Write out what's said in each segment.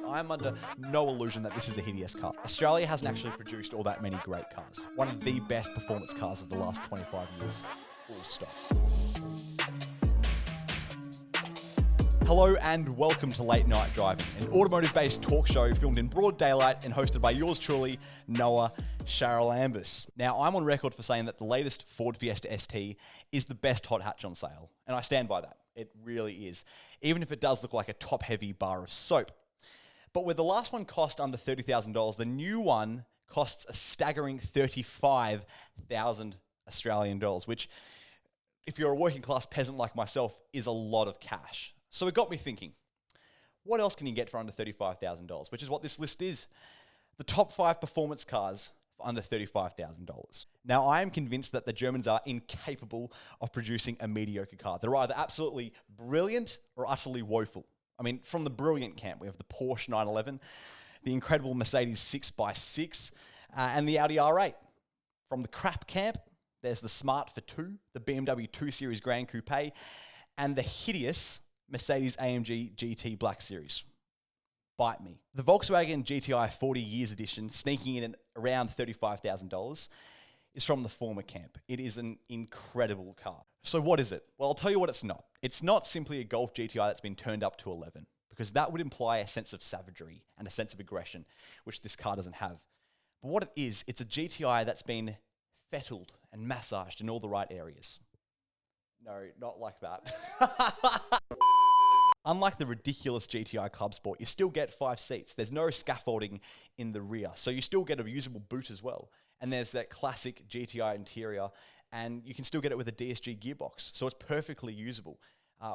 I'm under no illusion that this is a hideous car. Australia hasn't actually produced all that many great cars. One of the best performance cars of the last 25 years. Full stop. Hello and welcome to Late Night Driving, an automotive-based talk show filmed in broad daylight and hosted by yours truly, Noah Charalambous. Now, I'm on record for saying that the latest Ford Fiesta ST is the best hot hatch on sale, and I stand by that. It really is, even if it does look like a top-heavy bar of soap. But where the last one cost under $30,000, the new one costs a staggering 35,000 Australian dollars, which, if you're a working class peasant like myself, is a lot of cash. So it got me thinking, what else can you get for under $35,000? Which is what this list is. The top 5 performance cars for under $35,000. Now, I am convinced that the Germans are incapable of producing a mediocre car. They're either absolutely brilliant or utterly woeful. I mean, from the brilliant camp, we have the Porsche 911, the incredible Mercedes 6x6, and the Audi R8. From the crap camp, there's the Smart for 2, the BMW 2 Series Grand Coupe, and the hideous Mercedes AMG GT Black Series. Bite me. The Volkswagen GTI 40 Years Edition, sneaking in at around $35,000, is from the former camp. It is an incredible car. So what is it? Well, I'll tell you what it's not. It's not simply a Golf GTI that's been turned up to 11, because that would imply a sense of savagery and a sense of aggression, which this car doesn't have. But what it is, it's a GTI that's been fettled and massaged in all the right areas. No, not like that. Unlike the ridiculous GTI Club Sport, you still get 5 seats. There's no scaffolding in the rear, so you still get a usable boot as well. And there's that classic GTI interior, and you can still get it with a DSG gearbox, so it's perfectly usable.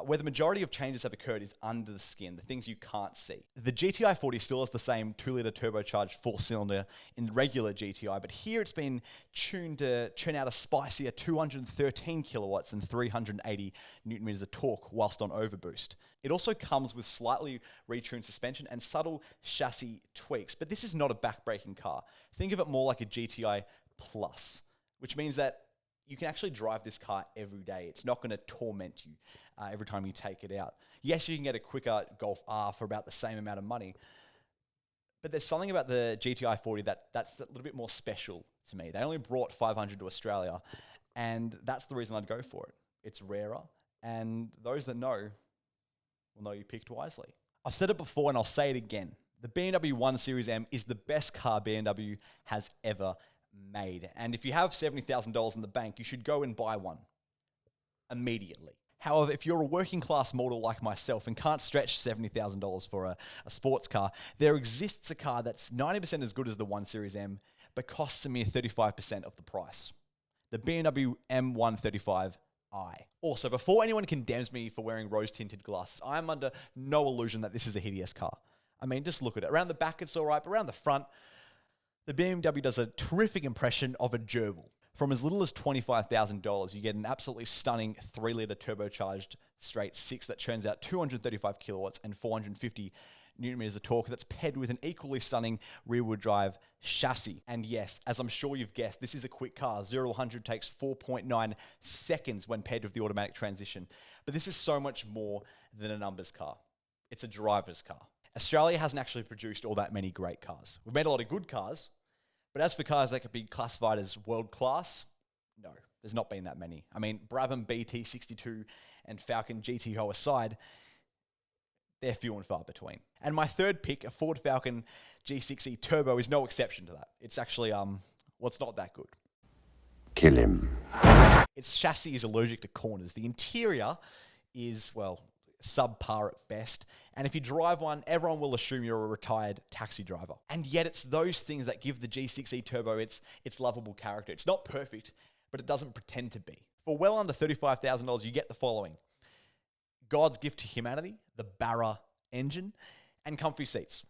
Where the majority of changes have occurred is under the skin, the things you can't see. The GTI 40 still has the same 2-litre turbocharged 4-cylinder in the regular GTI, but here it's been tuned to churn out a spicier 213 kilowatts and 380 newton meters of torque whilst on overboost. It also comes with slightly retuned suspension and subtle chassis tweaks, but this is not a back-breaking car. Think of it more like a GTI Plus, which means that you can actually drive this car every day. It's not going to torment you every time you take it out. Yes, you can get a quicker Golf R for about the same amount of money, but there's something about the GTI 40 that's a little bit more special to me. They only brought 500 to Australia, and that's the reason I'd go for it. It's rarer, and those that know will know you picked wisely. I've said it before, and I'll say it again. The BMW 1 Series M is the best car BMW has ever made. And if you have $70,000 in the bank, you should go and buy one immediately. However, if you're a working class mortal like myself and can't stretch $70,000 for a sports car, there exists a car that's 90% as good as the 1 Series M, but costs a mere 35% of the price. The BMW M135i. Also, before anyone condemns me for wearing rose-tinted glasses, I am under no illusion that this is a hideous car. I mean, just look at it. Around the back, it's all right, but around the front, the BMW does a terrific impression of a gerbil. From as little as $25,000, you get an absolutely stunning 3-litre turbocharged straight 6 that churns out 235 kilowatts and 450 newton meters of torque that's paired with an equally stunning rear-wheel drive chassis. And yes, as I'm sure you've guessed, this is a quick car. 0 to 100 takes 4.9 seconds when paired with the automatic transmission. But this is so much more than a numbers car. It's a driver's car. Australia hasn't actually produced all that many great cars. We've made a lot of good cars, but as for cars that could be classified as world-class, no, there's not been that many. I mean, Brabham BT62 and Falcon GTO aside, they're few and far between. And my third pick, a Ford Falcon G6E Turbo, is no exception to that. It's actually, it's not that good. Kill him. Its chassis is allergic to corners. The interior is, well, subpar at best. And if you drive one, everyone will assume you're a retired taxi driver. And yet it's those things that give the G6E Turbo its lovable character. It's not perfect, but it doesn't pretend to be. For well under $35,000, you get the following: God's gift to humanity, the Barra engine, and comfy seats.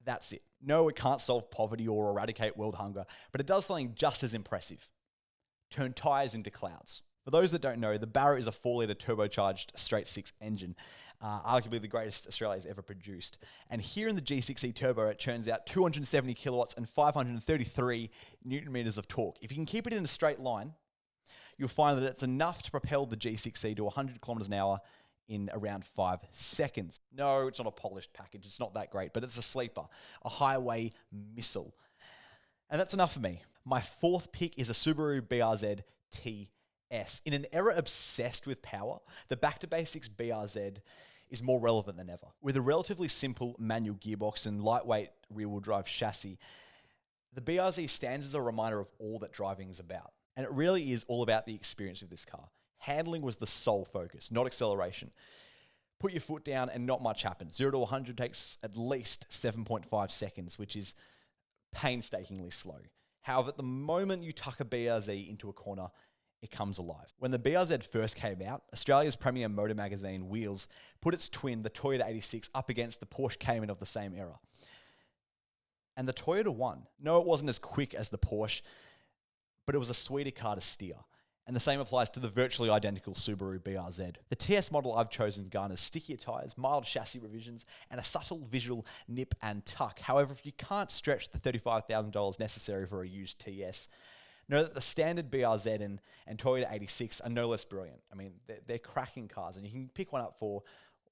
That's it. No, it can't solve poverty or eradicate world hunger, but it does something just as impressive: turn tires into clouds. For those that don't know, the Barra is a 4-litre turbocharged straight-6 engine, arguably the greatest Australia's ever produced. And here in the G6E Turbo, it churns out 270 kilowatts and 533 newton meters of torque. If you can keep it in a straight line, you'll find that it's enough to propel the G6E to 100 kilometers an hour in around 5 seconds. No, it's not a polished package. It's not that great, but it's a sleeper, a highway missile. And that's enough for me. My fourth pick is a Subaru BRZ TS. In an era obsessed with power, the back-to-basics BRZ is more relevant than ever. With a relatively simple manual gearbox and lightweight rear-wheel drive chassis, the BRZ stands as a reminder of all that driving is about. And it really is all about the experience of this car. Handling was the sole focus, not acceleration. Put your foot down and not much happens. 0 to 100 takes at least 7.5 seconds, which is painstakingly slow. However, at the moment you tuck a BRZ into a corner, it comes alive. When the BRZ first came out, Australia's premier motor magazine, Wheels, put its twin, the Toyota 86, up against the Porsche Cayman of the same era. And the Toyota won. No, it wasn't as quick as the Porsche, but it was a sweeter car to steer. And the same applies to the virtually identical Subaru BRZ. The TS model I've chosen garners stickier tyres, mild chassis revisions, and a subtle visual nip and tuck. However, if you can't stretch the $35,000 necessary for a used TS, know that the standard BRZ and Toyota 86 are no less brilliant. I mean, they're cracking cars, and you can pick one up for,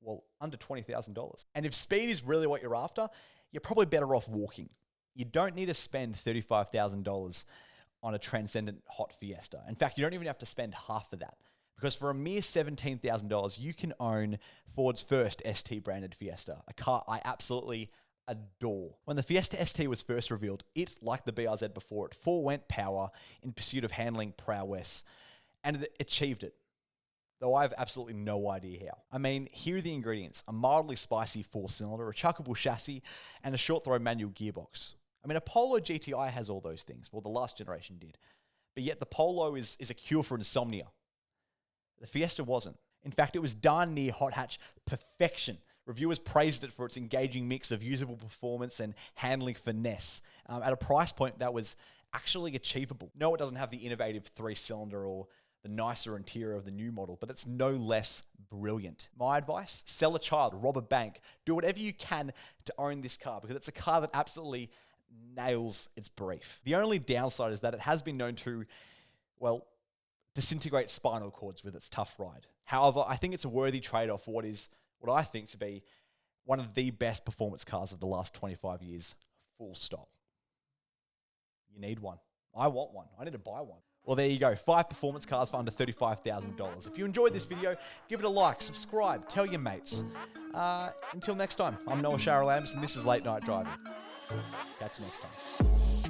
well, under $20,000. And if speed is really what you're after, you're probably better off walking. You don't need to spend $35,000 on a transcendent hot Fiesta. In fact, you don't even have to spend half of that, because for a mere $17,000, you can own Ford's first ST branded Fiesta, a car I absolutely adore. When the Fiesta ST was first revealed, it, like the BRZ before it, forewent power in pursuit of handling prowess, and it achieved it, though I have absolutely no idea how. I mean, here are the ingredients: a mildly spicy 4-cylinder, a chuckable chassis, and a short-throw manual gearbox. I mean, a Polo GTI has all those things. Well, the last generation did. But yet the Polo is a cure for insomnia. The Fiesta wasn't. In fact, it was darn near hot hatch perfection. Reviewers praised it for its engaging mix of usable performance and handling finesse at a price point that was actually achievable. No, it doesn't have the innovative 3-cylinder or the nicer interior of the new model, but it's no less brilliant. My advice: sell a child, rob a bank, do whatever you can to own this car, because it's a car that absolutely nails its brief. The only downside is that it has been known to, well, disintegrate spinal cords with its tough ride. However, I think it's a worthy trade-off for what I think to be one of the best performance cars of the last 25 years, full stop. You need one. I want one. I need to buy one. Well, there you go. 5 performance cars for under $35,000. If you enjoyed this video, give it a like, subscribe, tell your mates. Until next time, I'm Noah Lambis, and this is Late Night Driving. Catch you next time.